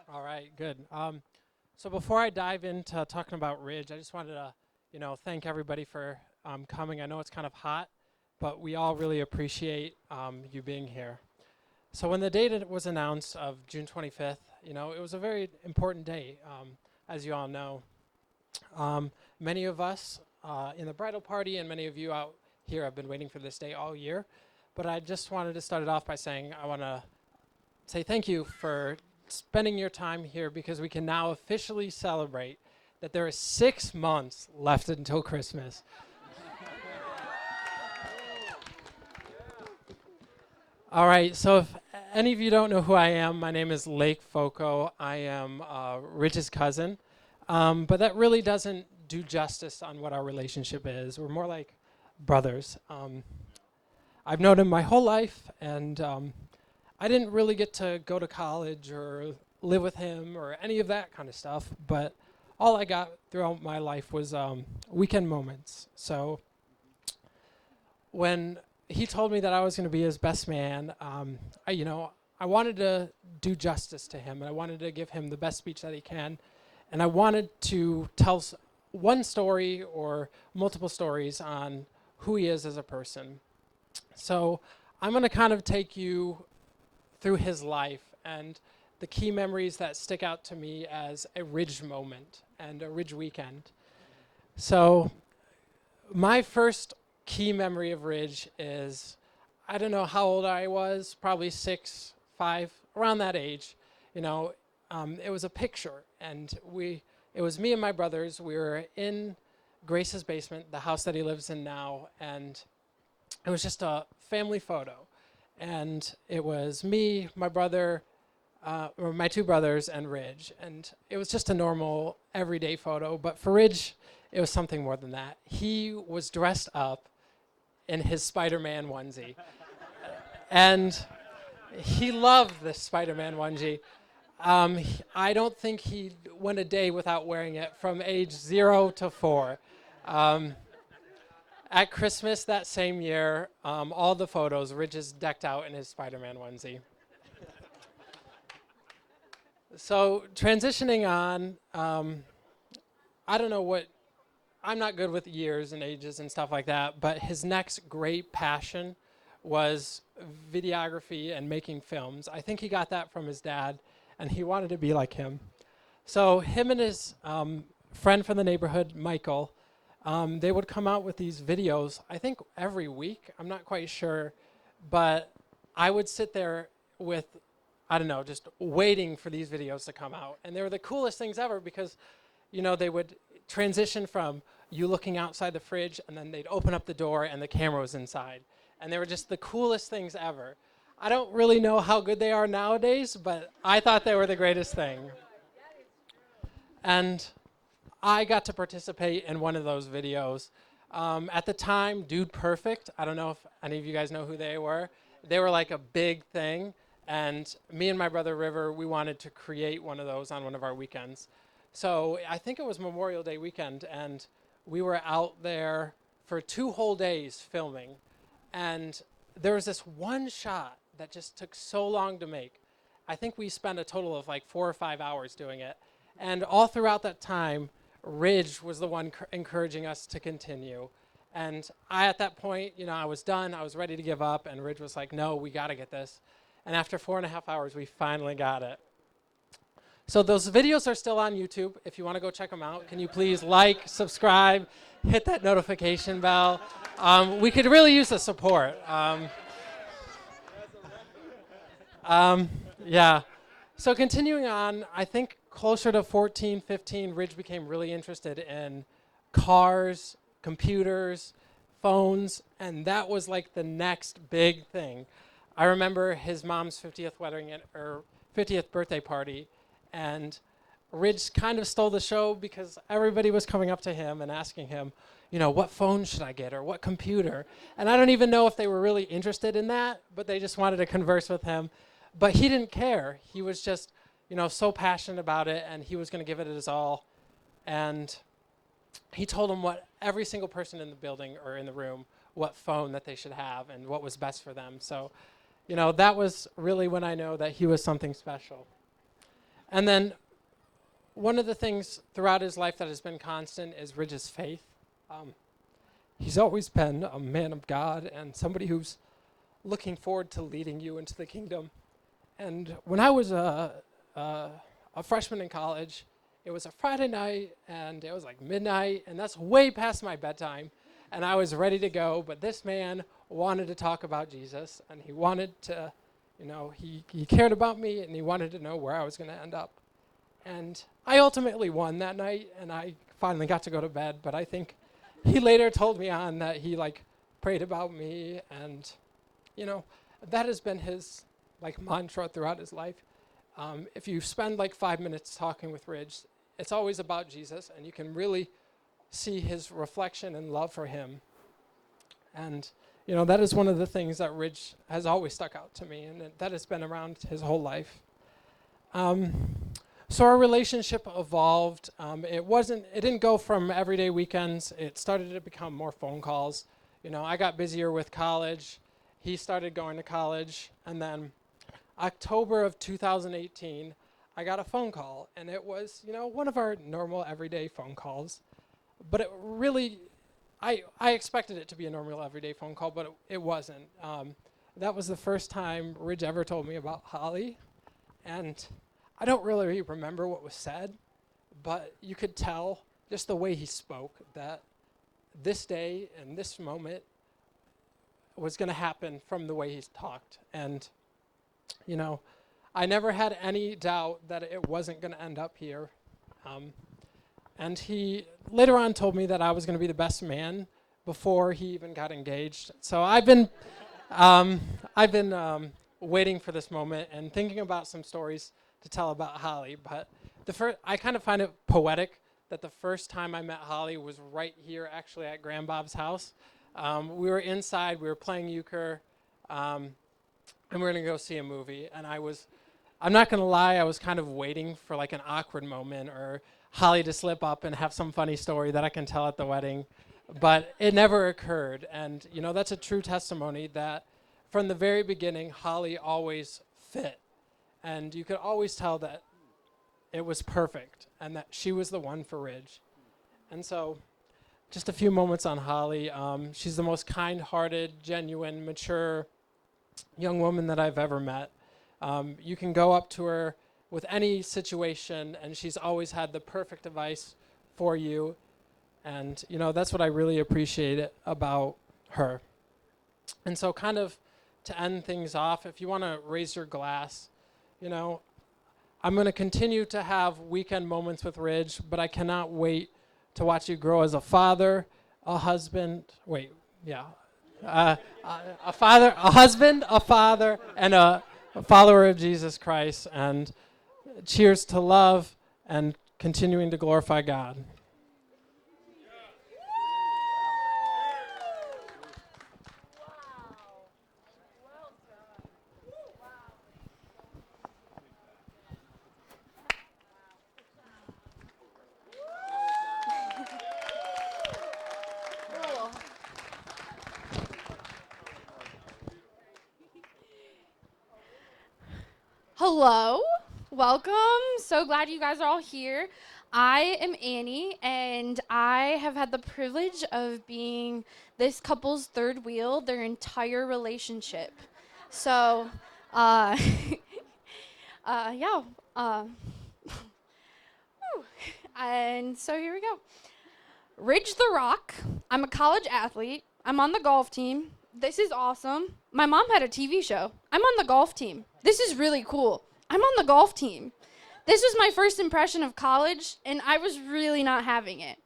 All right, good. So before I dive into talking about Ridge, I just wanted to, thank everybody for coming. I know it's kind of hot, but we all really appreciate you being here. So when the date was announced of June 25th, it was a very important day, as you all know. Many of us in the bridal party and many of you out here have been waiting for this day all year. But I just wanted to start it off by saying I want to say thank you for spending your time here because we can now officially celebrate that there is 6 months left until Christmas. All right, so if any of you don't know who I am, my name is Lake Foco. I am Ridge's cousin, but that really doesn't do justice on what our relationship is. We're more like brothers. I've known him my whole life, and I didn't really get to go to college or live with him or any of that kind of stuff, but all I got throughout my life was weekend moments. So when he told me that I was going to be his best man, I wanted to do justice to him, and I wanted to give him the best speech that he can, and I wanted to tell one story or multiple stories on who he is as a person. So I'm going to kind of take you through his life and the key memories that stick out to me as a Ridge moment and a Ridge weekend. So my first key memory of Ridge is, I don't know how old I was, probably 6, 5, around that age. It was a picture, and it was me and my brothers. We were in Grace's basement, the house that he lives in now, and it was just a family photo. And it was me, my brother, or my two brothers, and Ridge. And it was just a normal, everyday photo. But for Ridge, it was something more than that. He was dressed up in his Spider-Man onesie. And he loved this Spider-Man onesie. I don't think he went a day without wearing it from age 0 to 4. At Christmas that same year, all the photos, Ridge is decked out in his Spider-Man onesie. So transitioning on, I don't know what, I'm not good with years and ages and stuff like that, but his next great passion was videography and making films. I think he got that from his dad, and he wanted to be like him. So him and his friend from the neighborhood, Michael, they would come out with these videos, I think every week. I'm not quite sure. But I would sit there with, I don't know, just waiting for these videos to come out. And they were the coolest things ever because, they would transition from you looking outside the fridge, and then they'd open up the door and the camera was inside. And they were just the coolest things ever. I don't really know how good they are nowadays, but I thought they were the greatest thing. And I got to participate in one of those videos. At the time, Dude Perfect, I don't know if any of you guys know who they were. They were like a big thing. And me and my brother River, we wanted to create one of those on one of our weekends. So I think it was Memorial Day weekend, and we were out there for 2 whole days filming. And there was this one shot that just took so long to make. I think we spent a total of like 4 or 5 hours doing it. And all throughout that time, Ridge was the one encouraging us to continue. And at that point, I was done. I was ready to give up. And Ridge was like, no, we got to get this. And after 4.5 hours, we finally got it. So those videos are still on YouTube. If you want to go check them out, can you please like, subscribe, hit that notification bell? We could really use the support. Yeah. So continuing on, I think closer to 14, 15, Ridge became really interested in cars, computers, phones, and that was like the next big thing. I remember his mom's 50th wedding or 50th birthday party, and Ridge kind of stole the show because everybody was coming up to him and asking him, what phone should I get or what computer? And I don't even know if they were really interested in that, but they just wanted to converse with him. But he didn't care. He was just, so passionate about it, and he was going to give it his all. And he told them what every single person in the building or in the room, what phone that they should have and what was best for them. So, that was really when I know that he was something special. And then one of the things throughout his life that has been constant is Ridge's faith. Um, he's always been a man of God and somebody who's looking forward to leading you into the kingdom. And when I was a freshman in college, it was a Friday night, and it was like midnight, and that's way past my bedtime. And I was ready to go, but this man wanted to talk about Jesus, and he wanted to, he cared about me, and he wanted to know where I was going to end up. And I ultimately won that night, and I finally got to go to bed, but I think he later told me on that he, prayed about me, and, that has been his, mantra throughout his life. If you spend 5 minutes talking with Ridge, it's always about Jesus, and you can really see his reflection and love for him. And, that is one of the things that Ridge has always stuck out to me, and that has been around his whole life. So our relationship evolved. It didn't go from everyday weekends. It started to become more phone calls. I got busier with college. He started going to college, and then October of 2018, I got a phone call, and it was, one of our normal everyday phone calls. But it really, I expected it to be a normal everyday phone call, but it wasn't. That was the first time Ridge ever told me about Holly, and I don't really remember what was said, but you could tell just the way he spoke that this day and this moment was going to happen from the way he talked. And I never had any doubt that it wasn't going to end up here. And he later on told me that I was going to be the best man before he even got engaged. So I've been waiting for this moment and thinking about some stories to tell about Holly. But I kind of find it poetic that the first time I met Holly was right here, actually at Graham Bob's house. We were inside, we were playing euchre, and we were going to go see a movie. And I'm not going to lie, I was kind of waiting for an awkward moment or Holly to slip up and have some funny story that I can tell at the wedding. But it never occurred. And, that's a true testimony that from the very beginning, Holly always fit. And you could always tell that it was perfect and that she was the one for Ridge. And so just a few moments on Holly. She's the most kind-hearted, genuine, mature young woman that I've ever met. You can go up to her with any situation, and she's always had the perfect advice for you. And, that's what I really appreciate about her. And so kind of to end things off, if you want to raise your glass, I'm going to continue to have weekend moments with Ridge, but I cannot wait to watch you grow as a father, a husband, a husband, a father, and a follower of Jesus Christ. And cheers to love and continuing to glorify God. Hello, welcome. So glad you guys are all here. I am Annie, and I have had the privilege of being this couple's third wheel their entire relationship. So, yeah. And so here we go. Ridge the Rock. I'm a college athlete. I'm on the golf team. This is awesome. My mom had a TV show. I'm on the golf team. This is really cool. I'm on the golf team. This was my first impression of college, and I was really not having it.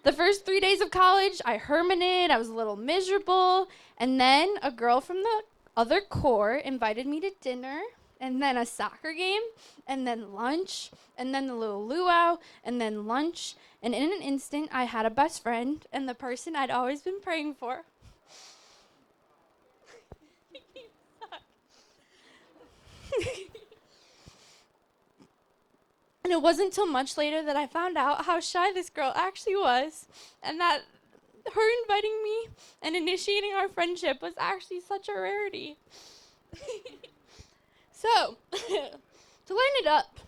The first 3 days of college, I hermited, I was a little miserable, and then a girl from the other corps invited me to dinner, and then a soccer game, and then lunch, and then the little luau, and then lunch, and in an instant, I had a best friend, and the person I'd always been praying for. And it wasn't until much later that I found out how shy this girl actually was, and that her inviting me and initiating our friendship was actually such a rarity. So, to lighten it up,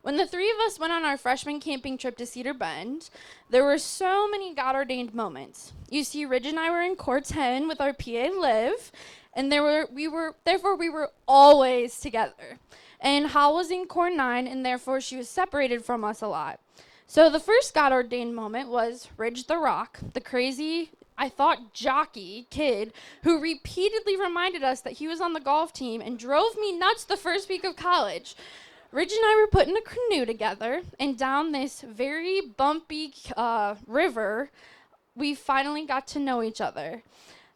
When the three of us went on our freshman camping trip to Cedar Bend, there were so many God-ordained moments. You see, Ridge and I were in Core 10 with our PA Liv, and therefore we were always together. And Hal was in Core 9, and therefore she was separated from us a lot. So the first God-ordained moment was Ridge the Rock, the crazy, I thought, jockey kid who repeatedly reminded us that he was on the golf team and drove me nuts the first week of college. Ridge and I were put in a canoe together, and down this very bumpy river, we finally got to know each other.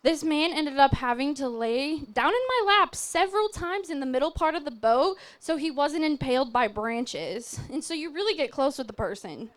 This man ended up having to lay down in my lap several times in the middle part of the boat so he wasn't impaled by branches. And so you really get close with the person.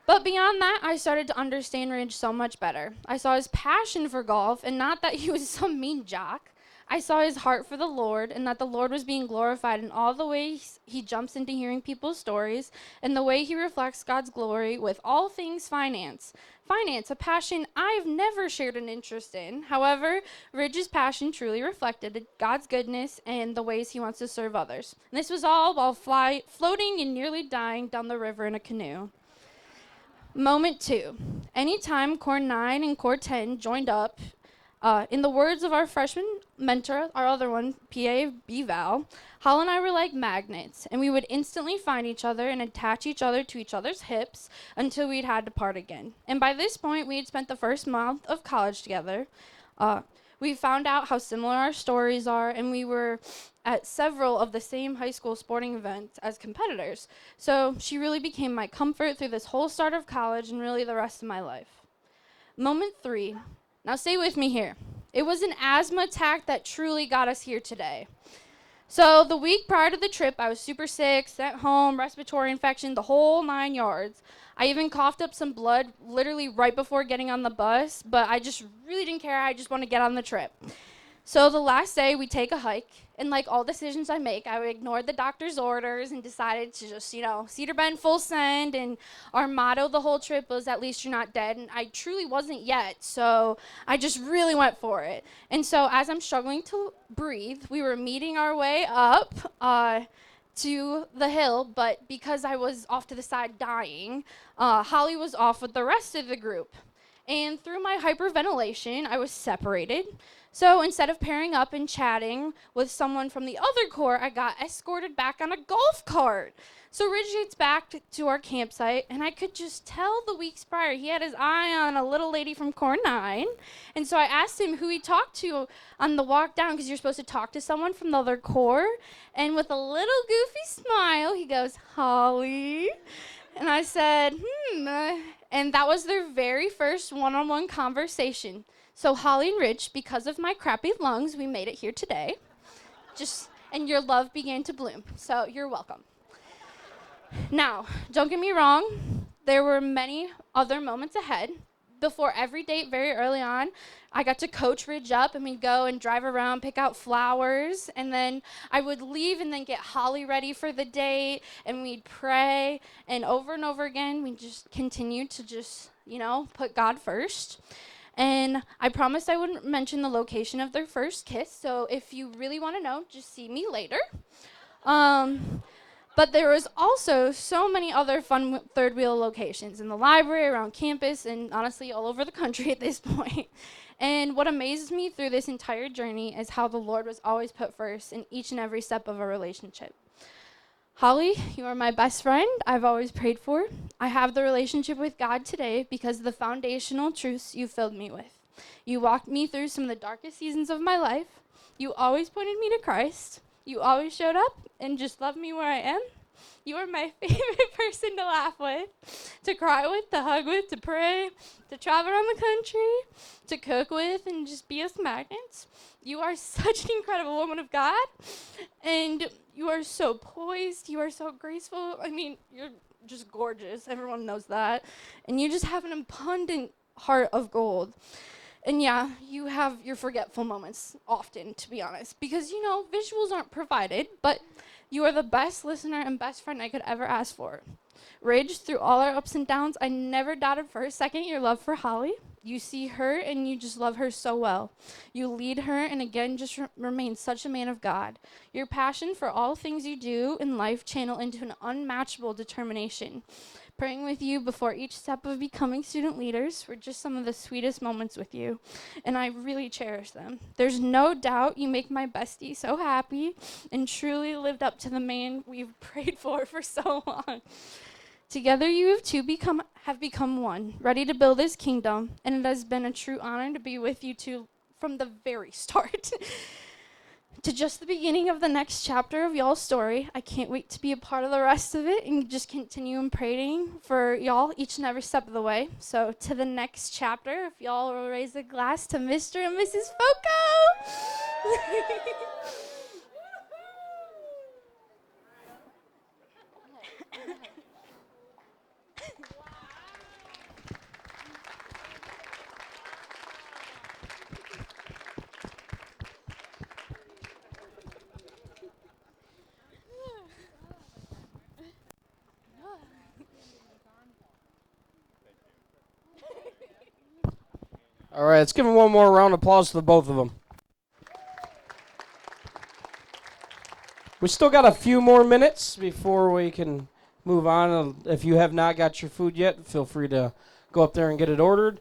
But beyond that, I started to understand Ridge so much better. I saw his passion for golf, and not that he was some mean jock. I saw his heart for the Lord, and that the Lord was being glorified in all the ways he jumps into hearing people's stories, and the way he reflects God's glory with all things finance. Finance, a passion I've never shared an interest in. However, Ridge's passion truly reflected God's goodness and the ways he wants to serve others. And this was all while floating and nearly dying down the river in a canoe. Moment 2. Anytime Core 9 and Core 10 joined up, in the words of our freshman mentor, our other one, PA B-Val, Hal and I were like magnets, and we would instantly find each other and attach each other to each other's hips until we'd had to part again. And by this point, we had spent the first month of college together. We found out how similar our stories are, and we were at several of the same high school sporting events as competitors. So she really became my comfort through this whole start of college and really the rest of my life. Moment 3. Now stay with me here. It was an asthma attack that truly got us here today. So the week prior to the trip, I was super sick, sent home, respiratory infection, the whole 9 yards. I even coughed up some blood literally right before getting on the bus, but I just really didn't care. I just want to get on the trip. So the last day, we take a hike, and like all decisions I make, I ignored the doctor's orders and decided to just, Cedar Bend full send, and our motto the whole trip was, "At least you're not dead," and I truly wasn't yet, so I just really went for it. And so as I'm struggling to breathe, we were meeting our way up to the hill, but because I was off to the side dying, Holly was off with the rest of the group. And through my hyperventilation, I was separated. So instead of pairing up and chatting with someone from the other core, I got escorted back on a golf cart. So Ridge gets back to our campsite, and I could just tell the weeks prior he had his eye on a little lady from Core 9. And so I asked him who he talked to on the walk down, because you're supposed to talk to someone from the other core. And with a little goofy smile, he goes, "Holly." And I said, and that was their very first one-on-one conversation. So Holly and Ridge, because of my crappy lungs, we made it here today. And your love began to bloom. So you're welcome. Now, don't get me wrong, there were many other moments ahead. Before every date, very early on, I got to coach Ridge up, and we'd go and drive around, pick out flowers, and then I would leave and then get Holly ready for the date, and we'd pray, and over again, we just continued to put God first. And I promised I wouldn't mention the location of their first kiss, so if you really want to know, just see me later. But there was also so many other fun third wheel locations in the library, around campus, and honestly all over the country at this point. And what amazes me through this entire journey is how the Lord was always put first in each and every step of a relationship. Holly, you are my best friend I've always prayed for. I have the relationship with God today because of the foundational truths you filled me with. You walked me through some of the darkest seasons of my life. You always pointed me to Christ. You always showed up and just loved me where I am. You are my favorite person to laugh with, to cry with, to hug with, to pray, to travel around the country, to cook with, and just be as magnets. You are such an incredible woman of God, and you are so poised. You are so graceful. I mean, you're just gorgeous. Everyone knows that. And you just have an abundant heart of gold. And yeah, you have your forgetful moments often, to be honest, because, visuals aren't provided, but you are the best listener and best friend I could ever ask for. Ridge, through all our ups and downs, I never doubted for a second your love for Holly. You see her and you just love her so well. You lead her and again just remain such a man of God. Your passion for all things you do in life channel into an unmatchable determination. Praying with you before each step of becoming student leaders were just some of the sweetest moments with you, and I really cherish them. There's no doubt you make my bestie so happy and truly lived up to the man we've prayed for so long. Together you two have become one, ready to build his kingdom, and it has been a true honor to be with you two from the very start. To just the beginning of the next chapter of y'all's story. I can't wait to be a part of the rest of it and just continue praying for y'all each and every step of the way. So to the next chapter, if y'all will raise a glass to Mr. and Mrs. Foco. All right, let's give them one more round of applause to the both of them. We still got a few more minutes before we can move on. If you have not got your food yet, feel free to go up there and get it ordered.